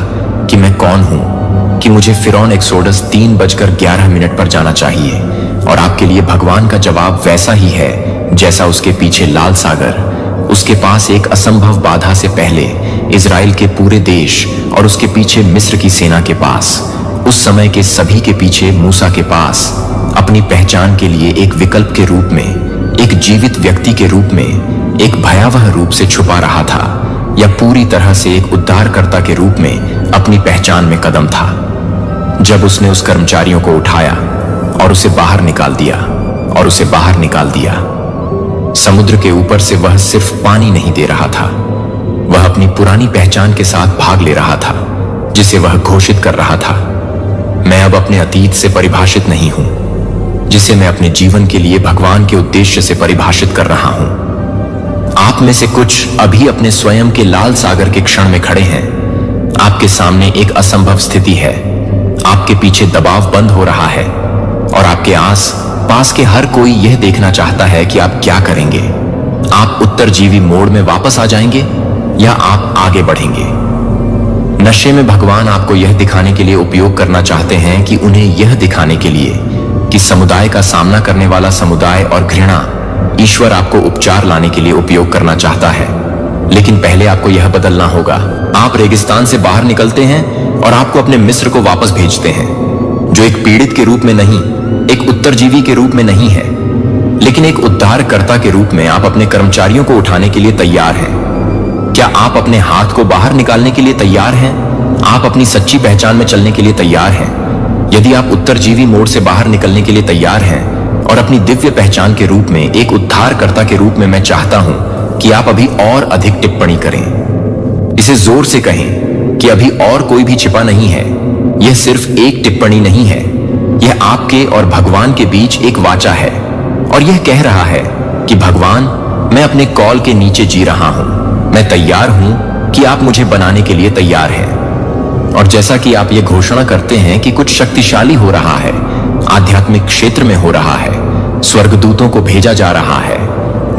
कि मैं कौन हूं, कि मुझे फिरौन एक्सोडस 3:11 पर जाना चाहिए। और आपके लिए भगवान का जवाब वैसा ही है जैसा उसके पीछे लाल सागर, उसके पास एक असंभव बाधा से पहले इजराइल के पूरे देश और उसके पीछे मिस्र की सेना के पास, उस समय के सभी के पीछे मूसा के पास अपनी पहचान के लिए एक विकल्प के रूप में, एक जीवित व्यक्ति के रूप में, एक भयावह रूप से छुपा रहा था, या पूरी तरह से एक उद्धारकर्ता के रूप में अपनी पहचान में कदम था। जब उसने उस कर्मचारियों को उठाया और उसे बाहर निकाल दिया और उसे बाहर निकाल दिया, समुद्र के ऊपर से वह सिर्फ पानी नहीं दे रहा था, वह अपनी पुरानी पहचान के साथ भाग ले रहा था जिसे वह घोषित कर रहा था। मैं अब अपने अतीत से परिभाषित नहीं हूं, जिसे मैं अपने जीवन के लिए भगवान के उद्देश्य से परिभाषित कर रहा हूं। आप में से कुछ अभी अपने स्वयं के लाल सागर के क्षण में खड़े हैं। आपके सामने एक असंभव स्थिति है, आपके पीछे दबाव बंद हो रहा है और आपके आस पास के हर कोई यह देखना चाहता है कि आप क्या करेंगे। आप उत्तरजीवी मोड़ में वापस आ जाएंगे या आप आगे बढ़ेंगे। नशे में भगवान आपको यह दिखाने के लिए उपयोग करना चाहते हैं कि उन्हें यह दिखाने के लिए कि समुदाय का सामना करने वाला समुदाय और घृणा ईश्वर आपको उपचार लाने के लिए उपयोग करना चाहता है। लेकिन पहले आपको यह बदलना होगा। आप रेगिस्तान से बाहर निकलते हैं और आपको अपने मिस्र को वापस भेजते हैं, जो एक पीड़ित के रूप में नहीं, एक उत्तरजीवी के रूप में नहीं है, लेकिन एक उद्धारकर्ता के रूप में। आप अपने कर्मचारियों को उठाने के लिए तैयार हैं। क्या आप अपने हाथ को बाहर निकालने के लिए तैयार हैं? आप अपनी सच्ची पहचान में चलने के लिए तैयार हैं? यदि आप उत्तरजीवी मोड़ से बाहर निकलने के लिए तैयार हैं और अपनी दिव्य पहचान के रूप में, एक उद्धारकर्ता के रूप में, मैं चाहता हूं कि आप अभी और अधिक टिप्पणी करें। इसे जोर से कहें कि अभी और कोई भी छिपा नहीं है। यह सिर्फ एक टिप्पणी नहीं है, यह आपके और भगवान के बीच एक वाचा है और यह कह रहा है कि भगवान, मैं अपने कॉल के नीचे जी रहा हूं। मैं तैयार हूं कि आप मुझे बनाने के लिए तैयार हैं। और जैसा कि आप ये घोषणा करते हैं कि कुछ शक्तिशाली हो रहा है, आध्यात्मिक क्षेत्र में हो रहा है, स्वर्गदूतों को भेजा जा रहा है,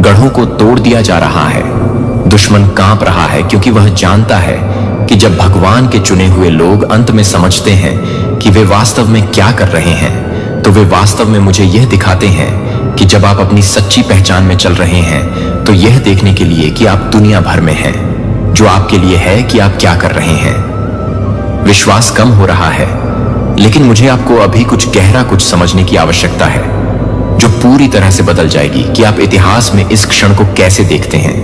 गढ़ों को तोड़ दिया जा रहा है, दुश्मन कांप रहा है क्योंकि वह जानता है कि जब भगवान के चुने हुए लोग अंत में समझते हैं कि वे वास्तव में क्या कर रहे हैं, तो वे वास्तव में मुझे यह दिखाते हैं कि जब आप अपनी सच्ची पहचान में चल रहे हैं तो यह देखने के लिए कि आप दुनिया भर में हैं, जो आपके लिए है कि आप क्या कर रहे हैं। विश्वास कम हो रहा है, लेकिन मुझे आपको अभी कुछ गहरा कुछ समझने की आवश्यकता है, जो पूरी तरह से बदल जाएगी कि आप इतिहास में इस क्षण को कैसे देखते हैं।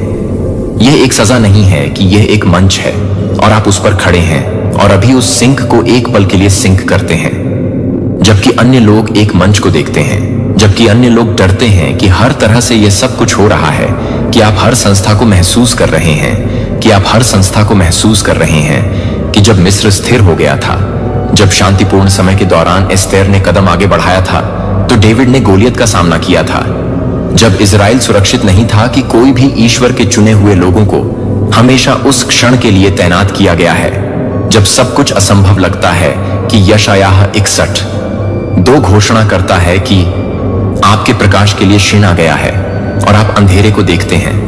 यह एक सजा नहीं है कि यह एक मंच है और आप उस पर खड़े हैं और अभी उस सिंक को एक पल के लिए सिंक करते हैं, जबकि अन्य लोग एक मंच को देखते हैं, जबकि अन्य लोग डरते हैं कि हर तरह से यह सब कुछ हो रहा है, कि आप हर संस्था को महसूस कर रहे हैं, कि आप हर संस्था को महसूस कर रहे हैं कि जब मिस्र स्थिर हो गया था, जब शांतिपूर्ण समय के दौरान एस्तेर ने कदम आगे बढ़ाया था, तो डेविड ने गोलियत का सामना किया था। जब इजराइल सुरक्षित नहीं था कि कोई भी ईश्वर के चुने हुए लोगों को हमेशा उस क्षण के लिए तैनात किया गया है जब सब कुछ असंभव लगता है, कि यशायाह 61:2 घोषणा करता है कि आपके प्रकाश के लिए क्षीण आ गया है और आप अंधेरे को देखते हैं।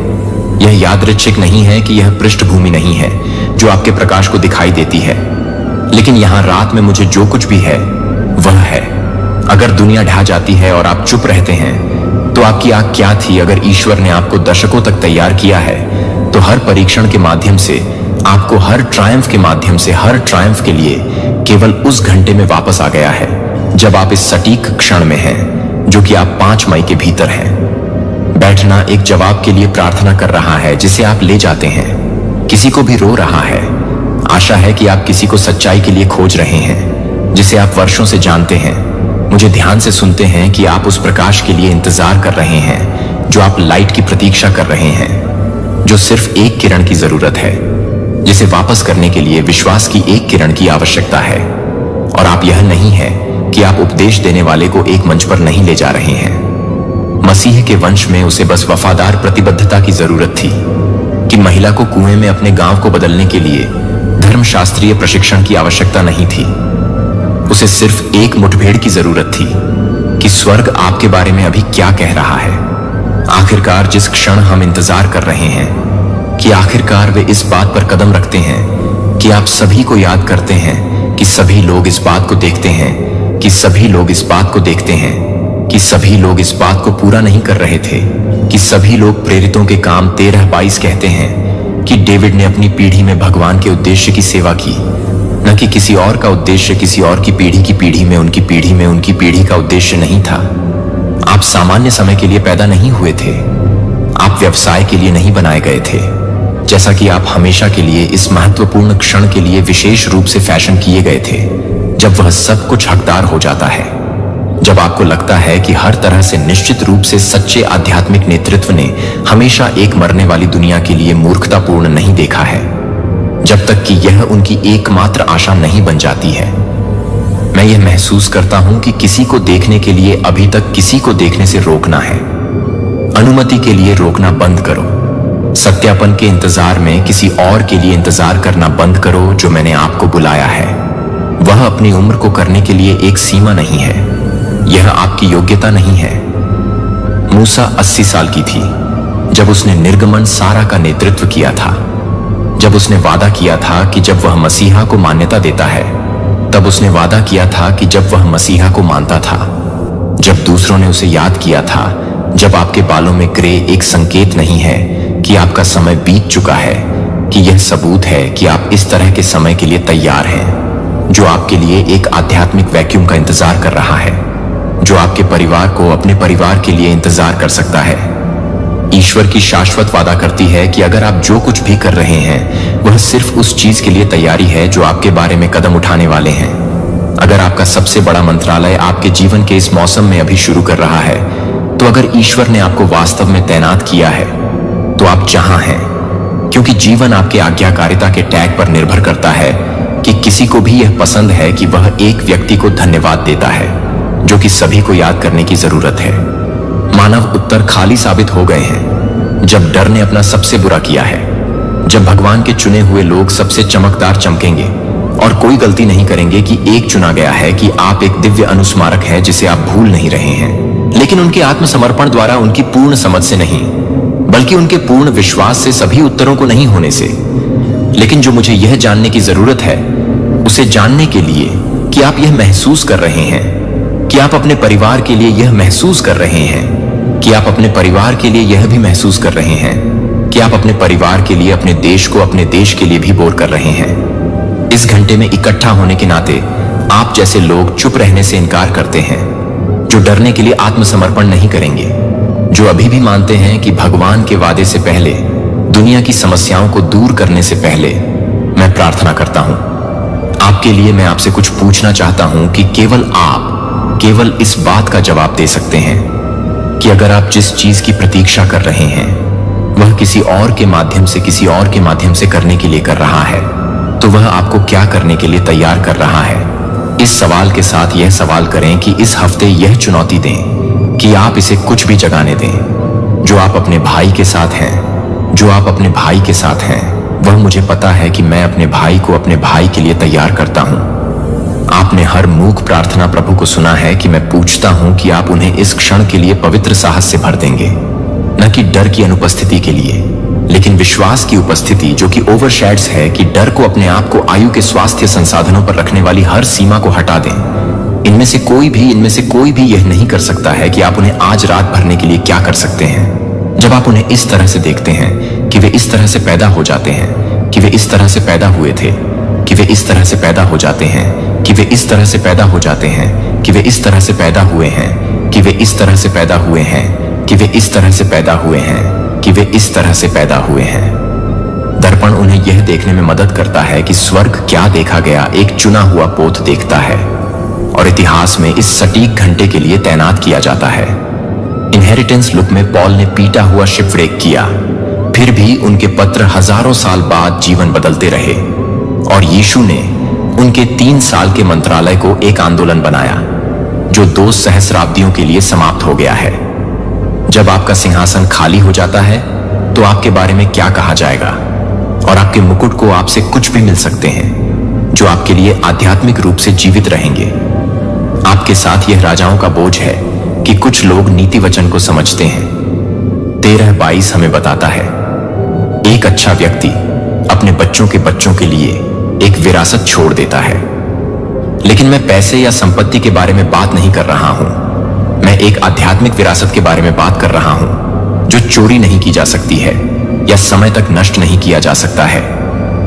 यह यादृच्छिक नहीं है कि यह पृष्ठभूमि नहीं है जो आपके प्रकाश को दिखाई देती है, लेकिन यहां रात में मुझे जो कुछ भी है वह है। अगर दुनिया ढह जाती है और आप चुप रहते हैं, तो आपकी आंख क्या थी? अगर ईश्वर ने आपको दशकों तक तैयार किया है, तो हर परीक्षण के माध्यम से, आपको हर ट्रायम्फ के माध्यम से, हर ट्रायम्फ के लिए केवल उस घंटे में वापस आ गया है जब आप इस सटीक क्षण में हैं, जो कि आप 5 मई के भीतर हैं। बैठना एक जवाब के लिए प्रार्थना कर रहा है जिसे आप ले जाते हैं। किसी को भी रो रहा है। आशा है कि आप किसी को सच्चाई के लिए खोज रहे हैं जिसे आप वर्षों से जानते हैं। मुझे ध्यान से सुनते हैं कि आप उस प्रकाश के लिए इंतजार कर रहे हैं, जो आप लाइट की प्रतीक्षा कर रहे हैं, जो सिर्फ एक किरण की जरूरत है, जिसे वापस करने के लिए विश्वास की एक किरण की आवश्यकता है। और आप यह नहीं है कि आप उपदेश देने वाले को एक मंच पर नहीं ले जा रहे हैं। मसीह के वंश में उसे बस वफादार प्रतिबद्धता की जरूरत थी कि महिला को कुएं में अपने गांव को बदलने के लिए धर्मशास्त्रीय प्रशिक्षण की आवश्यकता नहीं थी। उसे सिर्फ एक मुठभेड़ की जरूरत थी कि स्वर्ग आपके बारे में अभी क्या कह रहा है। आखिरकार जिस क्षण हम इंतजार कर रहे हैं, कि आखिरकार वे इस बात पर कदम रखते हैं कि आप सभी को याद करते हैं, कि सभी लोग इस बात को देखते हैं, कि सभी लोग इस बात को देखते हैं, कि सभी लोग इस बात को पूरा नहीं कर रहे थे, कि सभी लोग प्रेरितों के काम 13:22 कहते हैं कि डेविड ने अपनी पीढ़ी में भगवान के उद्देश्य की सेवा की, न कि किसी और का उद्देश्य। किसी और की पीढ़ी में उनकी पीढ़ी में उनकी पीढ़ी का उद्देश्य नहीं था। आप सामान्य समय के लिए पैदा नहीं हुए थे। आप व्यवसाय के लिए नहीं बनाए गए थे, जैसा कि आप हमेशा के लिए इस महत्वपूर्ण क्षण के लिए विशेष रूप से फैशन किए गए थे, जब वह सब कुछ हकदार हो जाता है, जब आपको लगता है कि हर तरह से निश्चित रूप से सच्चे आध्यात्मिक नेतृत्व ने हमेशा एक मरने वाली दुनिया के लिए मूर्खतापूर्ण नहीं देखा है, जब तक कि यह उनकी एकमात्र आशा नहीं बन जाती है। मैं यह महसूस करता हूं कि किसी को देखने के लिए अभी तक किसी को देखने से रोकना है। अनुमति के लिए रोकना बंद करो। सत्यापन के इंतजार में किसी और के लिए इंतजार करना बंद करो। जो मैंने आपको बुलाया है वह अपनी उम्र को करने के लिए एक सीमा नहीं है। यह आपकी योग्यता नहीं है। मूसा 80 साल की थी जब उसने निर्गमन सारा का नेतृत्व किया था, जब उसने वादा किया था कि जब वह मसीहा को मान्यता देता है, तब उसने वादा किया था कि जब वह मसीहा को मानता था, जब दूसरों ने उसे याद किया था, जब आपके बालों में ग्रे एक संकेत नहीं है कि आपका समय बीत चुका है, कि यह सबूत है कि आप इस तरह के समय के लिए तैयार हैं, जो आपके लिए एक आध्यात्मिक वैक्यूम का इंतजार कर रहा है, जो आपके परिवार को अपने परिवार के लिए इंतजार कर सकता है। ईश्वर की शाश्वत वादा करती है कि अगर आप जो कुछ भी कर रहे हैं वह सिर्फ उस चीज के लिए तैयारी है जो आपके बारे में कदम उठाने वाले हैं। अगर आपका सबसे बड़ा मंत्रालय आपके जीवन के इस मौसम में अभी शुरू कर रहा है, तो अगर ईश्वर ने आपको वास्तव में तैनात किया है, तो आप जहां हैं, क्योंकि जीवन आपके आज्ञाकारिता के टैग पर निर्भर करता है कि किसी को भी यह पसंद है कि वह एक व्यक्ति को धन्यवाद देता है, जो कि सभी को याद करने की जरूरत है। मानव उत्तर खाली साबित हो गए हैं जब डर ने अपना सबसे बुरा किया है, जब भगवान के चुने हुए लोग सबसे चमकदार चमकेंगे और कोई गलती नहीं करेंगे कि एक चुना गया है, कि आप एक दिव्य अनुस्मारक है जिसे आप भूल नहीं रहे हैं, लेकिन उनके आत्मसमर्पण द्वारा, उनकी पूर्ण समझ से नहीं, बल्कि उनके पूर्ण विश्वास से, सभी उत्तरों को नहीं होने से। लेकिन जो मुझे यह जानने की जरूरत है, उसे जानने के लिए कि आप यह महसूस कर रहे हैं, कि आप अपने परिवार के लिए यह महसूस कर रहे हैं, कि आप अपने परिवार के लिए यह भी महसूस कर रहे हैं, कि आप अपने परिवार के लिए, अपने देश को, अपने देश के लिए भी बोर कर रहे हैं। इस घंटे में इकट्ठा होने के नाते आप जैसे लोग चुप रहने से इनकार करते हैं, जो डरने के लिए आत्मसमर्पण नहीं करेंगे, जो अभी भी मानते हैं कि भगवान के वादे से पहले, दुनिया की समस्याओं को दूर करने से पहले मैं प्रार्थना करता हूं। आपके लिए मैं आपसे कुछ पूछना चाहता हूं कि केवल आप केवल इस बात का जवाब दे सकते हैं कि अगर आप जिस चीज की प्रतीक्षा कर रहे हैं वह किसी और के माध्यम से, किसी और के माध्यम से करने के लिए कर रहा है, तो वह आपको क्या करने के लिए तैयार कर रहा है? इस सवाल के साथ यह सवाल करें कि इस हफ्ते यह चुनौती दें कि आप इसे कुछ भी जगाने दें। जो आप अपने भाई के साथ हैं, जो आप अपने भाई के साथ हैं, वह मुझे पता है कि मैं अपने भाई को अपने भाई के लिए तैयार करता हूं। आपने हर मूक प्रार्थना प्रभु को सुना है कि मैं पूछता हूं कि आप उन्हें इस क्षण के लिए पवित्र साहस से भर देंगे, न कि डर की अनुपस्थिति के लिए, लेकिन विश्वास की उपस्थिति जो कि ओवरशैड्स है, कि डर को अपने आप को आयु के स्वास्थ्य संसाधनों पर रखने वाली हर सीमा को हटा दें। इनमें से कोई भी यह नहीं कर सकता है कि आप उन्हें आज रात भरने के लिए क्या कर सकते हैं। जब आप उन्हें इस तरह से देखते हैं कि वे इस तरह से पैदा हो जाते हैं, कि वे इस तरह से पैदा हुए थे, कि वे इस तरह से पैदा हो जाते हैं, कि वे इस तरह से पैदा हो जाते हैं, कि वे इस तरह से पैदा हुए हैं, कि वे इस तरह से पैदा हुए हैं, कि वे इस तरह से पैदा हुए हैं, कि वे इस तरह से पैदा हुए हैं। दर्पण उन्हें यह देखने में मदद करता है कि स्वर्ग क्या देखा गया एक चुना हुआ पोत देखता है और इतिहास में इस सटीक घंटे के लिए तैनात किया जाता है। इनहेरिटेंस लुक में पॉल ने पीटा हुआ शिपव्रेक किया, फिर भी उनके पत्र हजारों साल बाद जीवन बदलते रहे और यीशु ने उनके 3 साल के मंत्रालय को एक आंदोलन बनाया जो 2 सहस्राब्दियों के लिए समाप्त हो गया है। जब आपका सिंहासन खाली हो जाता है तो आपके बारे में क्या कहा जाएगा, और आपके मुकुट को आपसे कुछ भी मिल सकते हैं जो आपके लिए आध्यात्मिक रूप से जीवित रहेंगे। आपके साथ यह राजाओं का बोझ है कि कुछ लोग नीति वचन को समझते हैं। 13:22 हमें बताता है, एक अच्छा व्यक्ति अपने बच्चों के लिए एक विरासत छोड़ देता है। लेकिन मैं पैसे या संपत्ति के बारे में बात नहीं कर रहा हूं, मैं एक आध्यात्मिक विरासत के बारे में बात कर रहा हूं जो चोरी नहीं की जा सकती है या समय तक नष्ट नहीं किया जा सकता है।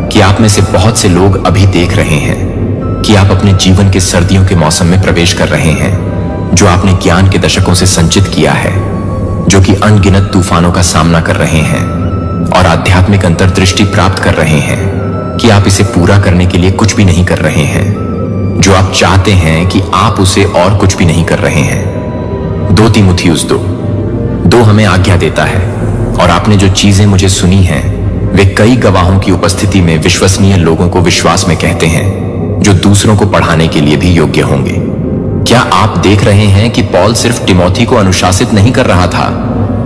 कि आप में से बहुत से लोग अभी देख रहे हैं कि आप अपने जीवन के सर्दियों के मौसम में प्रवेश कर रहे हैं, जो आपने ज्ञान के दशकों से संचित किया है, जो कि अनगिनत तूफानों का सामना कर रहे हैं और आध्यात्मिक अंतर्दृष्टि प्राप्त कर रहे हैं कि आप इसे पूरा करने के लिए कुछ भी नहीं कर रहे हैं, जो आप चाहते हैं कि आप उसे और कुछ भी नहीं कर रहे हैं। 2 तीमुथियुस 2 हमें आज्ञा देता है, और आपने जो चीजें मुझे सुनी हैं वे कई गवाहों की उपस्थिति में विश्वसनीय लोगों को विश्वास में कहते हैं जो दूसरों को पढ़ाने के लिए भी योग्य होंगे। क्या आप देख रहे हैं कि पॉल सिर्फ तिमोथी को अनुशासित नहीं कर रहा था,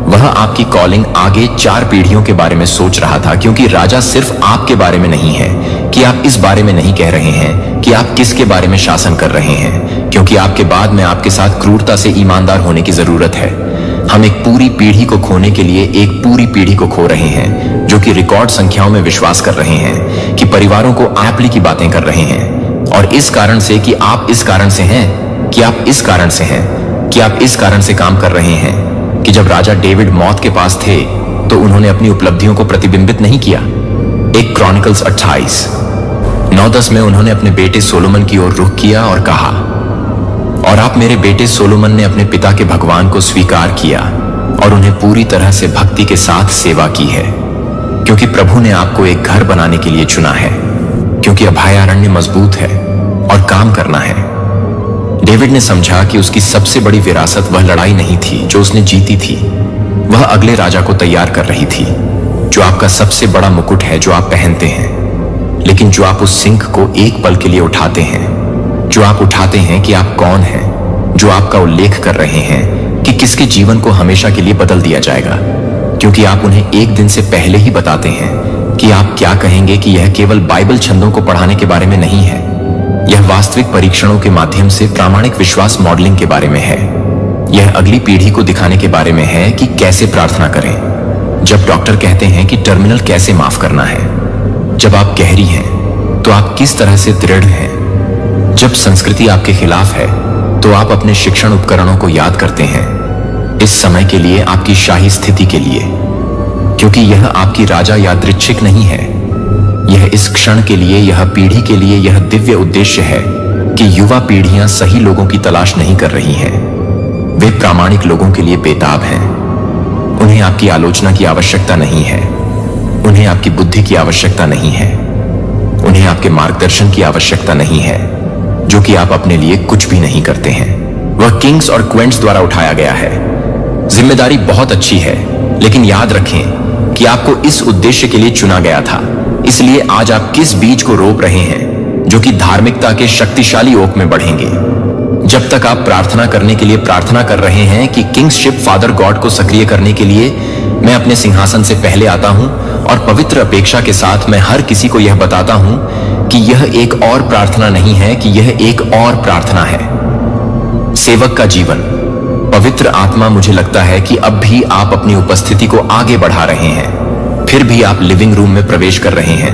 वह आपकी कॉलिंग आगे 4 पीढ़ियों के बारे में सोच रहा था, क्योंकि राजा सिर्फ आपके बारे में नहीं है कि आप इस बारे में नहीं कह रहे हैं कि आप किसके बारे में शासन कर रहे हैं, क्योंकि आपके बाद में आपके साथ क्रूरता से ईमानदार होने की जरूरत है। हम एक पूरी पीढ़ी को खोने के लिए एक पूरी पीढ़ी को खो रहे हैं जो कि रिकॉर्ड संख्याओं में विश्वास कर रहे हैं कि परिवारों को एप्ली की बातें कर रहे हैं, और इस कारण से कि आप इस कारण से हैं, कि आप इस कारण से हैं, कि आप इस कारण से काम कर रहे हैं कि जब राजा डेविड मौत के पास थे तो उन्होंने अपनी उपलब्धियों को प्रतिबिंबित नहीं किया। 1 क्रॉनिकल्स 28:9-10 में उन्होंने अपने बेटे सोलोमन की ओर रुख किया और कहा, और आप मेरे बेटे सोलोमन ने अपने पिता के भगवान को स्वीकार किया और उन्हें पूरी तरह से भक्ति के साथ सेवा की है, क्योंकि प्रभु ने आपको एक घर बनाने के लिए चुना है, क्योंकि अभयारण्य मजबूत है और काम करना है। डेविड ने समझा कि उसकी सबसे बड़ी विरासत वह लड़ाई नहीं थी जो उसने जीती थी, वह अगले राजा को तैयार कर रही थी, जो आपका सबसे बड़ा मुकुट है जो आप पहनते हैं, लेकिन जो आप उस सिंह को एक पल के लिए उठाते हैं, जो आप उठाते हैं कि आप कौन हैं, जो आपका उल्लेख कर रहे हैं कि किसके जीवन को हमेशा के लिए बदल दिया जाएगा, क्योंकि आप उन्हें एक दिन से पहले ही बताते हैं कि आप क्या कहेंगे, कि यह केवल बाइबल छंदों को पढ़ाने के बारे में नहीं है, यह वास्तविक परीक्षणों के माध्यम से प्रामाणिक विश्वास मॉडलिंग के बारे में है। यह अगली पीढ़ी को दिखाने के बारे में है कि कैसे प्रार्थना करें। जब डॉक्टर कहते हैं कि टर्मिनल कैसे माफ करना है, जब आप गहरी हैं तो आप किस तरह से दृढ़ हैं। जब संस्कृति आपके खिलाफ है तो आप अपने शिक्षण उपकरणों को याद करते हैं, इस समय के लिए, आपकी शाही स्थिति के लिए, क्योंकि यह आपकी राजा यादृच्छिक नहीं है। यह इस क्षण के लिए, यह पीढ़ी के लिए, यह दिव्य उद्देश्य है कि युवा पीढ़ियां सही लोगों की तलाश नहीं कर रही हैं। वे प्रामाणिक लोगों के लिए बेताब हैं। उन्हें आपकी आलोचना की आवश्यकता नहीं है, उन्हें आपकी बुद्धि की आवश्यकता नहीं है, उन्हें आपके मार्गदर्शन की आवश्यकता नहीं है, जो कि आप अपने लिए कुछ भी नहीं करते हैं। वह किंग्स और क्वींस द्वारा उठाया गया है। जिम्मेदारी बहुत अच्छी है, लेकिन याद रखें कि आपको इस उद्देश्य के लिए चुना गया था। इसलिए आज आप किस बीज को रोप रहे हैं जो कि धार्मिकता के शक्तिशाली ओक में बढ़ेंगे। जब तक आप प्रार्थना करने के लिए प्रार्थना कर रहे हैं कि किंगशिप फादर गॉड को सक्रिय करने के लिए मैं अपने सिंहासन से पहले आता हूं, और पवित्र अपेक्षा के साथ मैं हर किसी को यह बताता हूं कि यह एक और प्रार्थना नहीं है, कि यह एक और प्रार्थना है। सेवक का जीवन, पवित्र आत्मा, मुझे लगता है कि अब भी आप अपनी उपस्थिति को आगे बढ़ा रहे हैं। फिर भी आप लिविंग रूम में प्रवेश कर रहे हैं,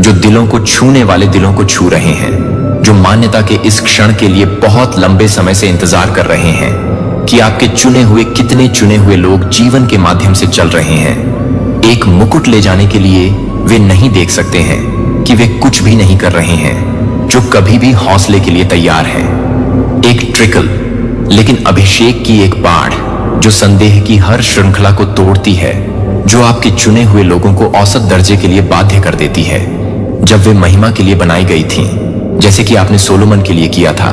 जो दिलों को छूने वाले दिलों को छू रहे हैं, जो मान्यता के इस क्षण के लिए बहुत लंबे समय से इंतजार कर रहे हैं कि आपके चुने हुए कितने चुने हुए लोग जीवन के माध्यम से चल रहे हैं। एक मुकुट ले जाने के लिए वे नहीं देख सकते हैं कि वे कुछ भी नहीं कर रहे हैं, जो कभी भी हौसले के लिए तैयार है। एक ट्रिकल, लेकिन अभिषेक की एक बाढ़ जो संदेह की हर श्रृंखला को तोड़ती है, जो आपके चुने हुए लोगों को औसत दर्जे के लिए बाध्य कर देती है। जब वे महिमा के लिए बनाई गई थीं, जैसे कि आपने सोलोमन के लिए किया था,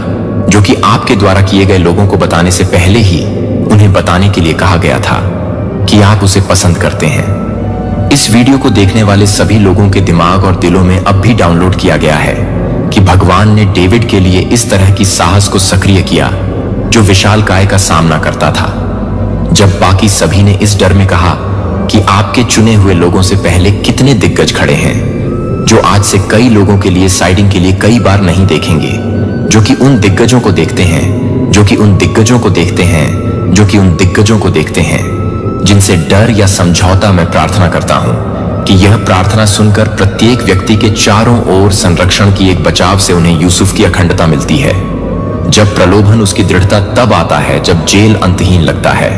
जो कि आपके द्वारा किए गए लोगों को बताने से पहले ही उन्हें बताने के लिए कहा गया था कि आप उसे पसंद करते हैं। इस वीडियो को देखने वाले सभी लोगों के दिमाग और दिलों में अब भी डाउनलोड किया गया है कि भगवान ने डेविड के लिए इस तरह की साहस को सक्रिय किया जो विशालकाय का सामना करता था। जब बाकी सभी ने इस डर में कहा कि आपके चुने हुए लोगों से पहले कितने दिग्गज खड़े हैं, जो आज से कई लोगों के लिए साइडिंग के लिए कई बार नहीं देखेंगे, जो कि उन दिग्गजों को देखते हैं, जो कि उन दिग्गजों को देखते हैं, जो कि उन दिग्गजों को देखते हैं, जिनसे डर या समझौता मैं प्रार्थना करता हूं कि यह प्रार्थना सुनकर प्रत्येक व्यक्ति के चारों ओर संरक्षण की एक बचाव से उन्हें यूसुफ की अखंडता मिलती है। जब प्रलोभन, उसकी दृढ़ता तब आता है जब जेल अंतहीन लगता है,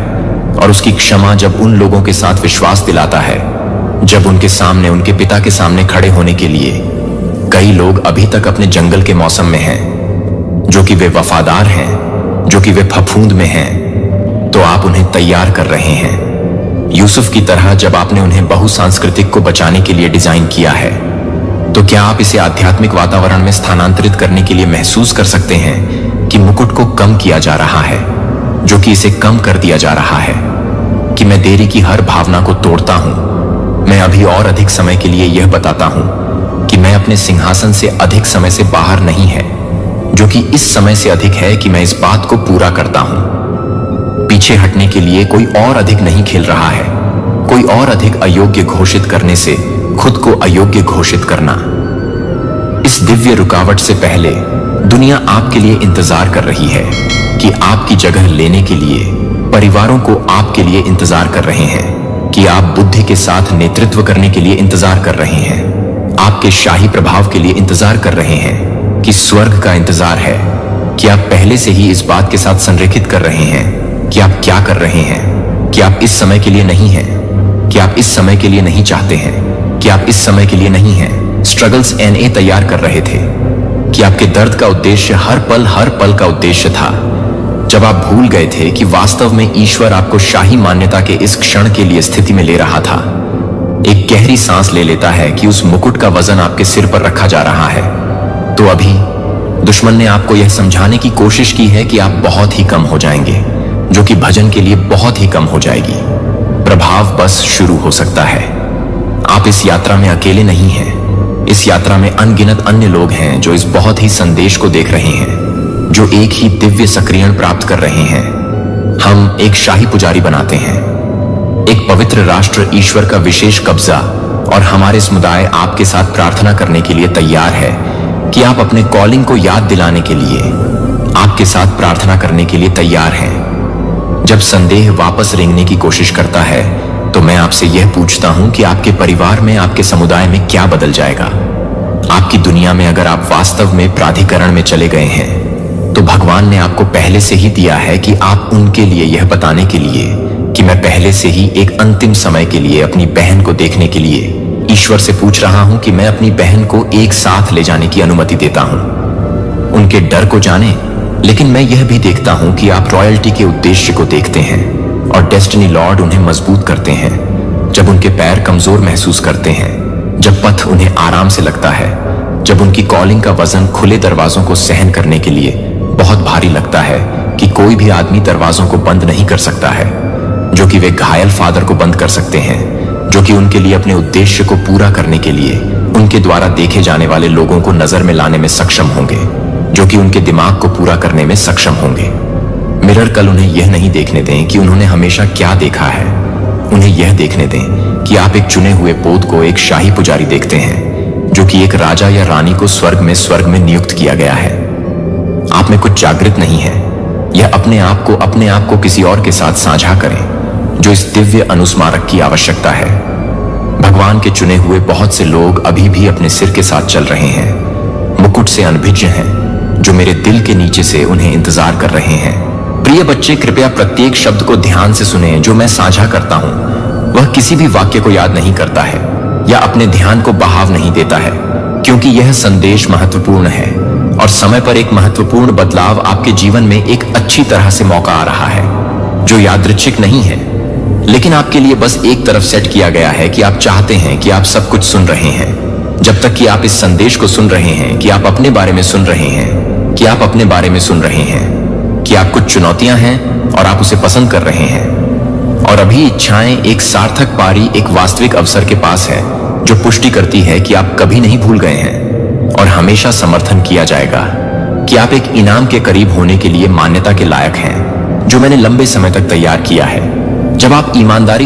और उसकी क्षमा जब उन लोगों के साथ विश्वास दिलाता है, जब उनके सामने, उनके पिता के सामने खड़े होने के लिए कई लोग अभी तक अपने जंगल के मौसम में हैं, जो कि वे वफादार हैं, जो कि वे फफूंद में हैं, तो आप उन्हें तैयार कर रहे हैं। यूसुफ की तरह जब आपने उन्हें बहुसांस्कृतिक को बचाने के लिए डिजाइन किया है, तो क्या आप इसे आध्यात्मिक वातावरण में स्थानांतरित करने के लिए महसूस कर सकते हैं कि मुकुट को कम किया जा रहा है, जो कि इसे कम कर दिया जा रहा है, कि मैं देरी की हर भावना को तोड़ता हूं। मैं अभी और अधिक समय के लिए यह बताता हूं कि मैं अपने सिंहासन से अधिक समय से बाहर नहीं है, जो कि इस समय से अधिक है कि मैं इस बात को पूरा करता हूं। पीछे हटने के लिए कोई और अधिक नहीं खेल रहा है, कोई और अधिक अयोग्य घोषित करने से खुद को अयोग्य घोषित करना। इस दिव्य रुकावट से पहले दुनिया आपके लिए इंतजार कर रही है कि आपकी जगह लेने के लिए परिवारों को आपके लिए इंतजार कर रहे हैं, कि आप बुद्धि के साथ नेतृत्व करने के लिए इंतजार कर रहे हैं, आपके शाही प्रभाव के लिए इंतजार कर रहे हैं, कि स्वर्ग का इंतजार है, कि आप पहले से ही इस बात के साथ संरेखित कर रहे हैं कि आप क्या कर रहे हैं, कि आप इस समय के लिए नहीं हैं, कि आप इस समय के लिए नहीं चाहते हैं, कि आप इस समय के लिए नहीं हैं। स्ट्रगल्स एनए तैयार कर रहे थे कि आपके दर्द का उद्देश्य हर पल का उद्देश्य था, जब आप भूल गए थे कि वास्तव में ईश्वर आपको शाही मान्यता के इस क्षण के लिए स्थिति में ले रहा था। एक गहरी सांस ले लेता है कि उस मुकुट का वजन आपके सिर पर रखा जा रहा है। तो अभी दुश्मन ने आपको यह समझाने की कोशिश की है कि आप बहुत ही कम हो जाएंगे, जो कि भजन के लिए बहुत ही कम हो जाएगी। प्रभाव बस शुरू हो सकता है। आप इस यात्रा में अकेले नहीं हैं। इस यात्रा में अनगिनत अन्य लोग हैं जो इस बहुत ही संदेश को देख रहे हैं, जो एक ही दिव्य सक्रियण प्राप्त कर रहे हैं। हम एक शाही पुजारी बनाते हैं, एक पवित्र राष्ट्र, ईश्वर का विशेष कब्जा, और हमारे समुदाय आपके साथ प्रार्थना करने के लिए तैयार है कि आप अपने कॉलिंग को याद दिलाने के लिए आपके साथ प्रार्थना करने के लिए तैयार हैं। जब संदेह वापस रेंगने की कोशिश करता है तो मैं आपसे यह पूछता हूं कि आपके परिवार में, आपके समुदाय में क्या बदल जाएगा? आपकी दुनिया में अगर आप वास्तव में प्राधिकरण में चले गए हैं, तो भगवान ने आपको पहले से ही दिया है कि आप उनके लिए यह बताने के लिए कि मैं पहले से ही एक अंतिम समय के लिए अपनी बहन को देखने के लिए ईश्वर से पूछ रहा हूं कि मैं अपनी बहन को एक साथ ले जाने की अनुमति देता हूं। उनके डर को जाने, लेकिन मैं यह भी देखता हूं कि आप रॉयल्टी के उद्देश्य को देखते हैं और डेस्टिनी लॉर्ड उन्हें मजबूत करते हैं जब उनके पैर कमजोर महसूस करते हैं, जब पथ उन्हें आराम से लगता है, जब उनकी कॉलिंग का वजन खुले दरवाजों को सहन करने के लिए बहुत भारी लगता है कि कोई भी आदमी दरवाजों को बंद नहीं कर सकता है, जो कि वे घायल फादर को बंद कर सकते हैं, जो कि उनके लिए अपने उद्देश्य को पूरा करने के लिए उनके द्वारा देखे जाने वाले लोगों को नजर में लाने में सक्षम होंगे, जो कि उनके दिमाग को पूरा करने में सक्षम होंगे। मिरर कल उन्हें यह नहीं देखने दें कि उन्होंने हमेशा क्या देखा है। उन्हें यह देखने दें कि आप एक चुने हुए पोत को एक शाही पुजारी देखते हैं, जो कि एक राजा या रानी को स्वर्ग में नियुक्त किया गया है। आप में कुछ जागृत नहीं है। यह अपने आप को किसी और के साथ साझा करें, जो इस दिव्य अनुस्मारक की आवश्यकता है। भगवान के चुने हुए बहुत से लोग अभी भी अपने सिर के साथ चल रहे हैं, मुकुट से अनभिज्ञ हैं, जो मेरे दिल के नीचे से उन्हें इंतजार कर रहे हैं। प्रिय बच्चे, कृपया प्रत्येक शब्द को ध्यान से सुने जो मैं साझा करता हूं। वह किसी भी वाक्य को याद नहीं करता है या अपने ध्यान को बहाव नहीं देता है, क्योंकि यह संदेश महत्वपूर्ण है और समय पर एक महत्वपूर्ण बदलाव आपके जीवन में एक अच्छी तरह से मौका आ रहा है, जो यादृच्छिक नहीं है, लेकिन आपके लिए बस एक तरफ सेट किया गया है कि आप चाहते हैं कि आप सब कुछ सुन रहे हैं। जब तक कि आप इस संदेश को सुन रहे हैं कि आप अपने बारे में सुन रहे हैं, कि आप अपने बारे में सुन रहे हैं, कि आप कुछ चुनौतियां हैं और आप उसे पसंद कर रहे हैं, और अभी इच्छाएं एक सार्थक पारी, एक वास्तविक अवसर के पास है जो पुष्टि करती है कि आप कभी नहीं भूल गए हैं और हमेशा समर्थन किया जाएगा कि आप एक इनाम के करीब होने के लिए मान्यता के लायक हैं, जो मैंने लंबे समय तक तैयार किया है। जब आप ईमानदारी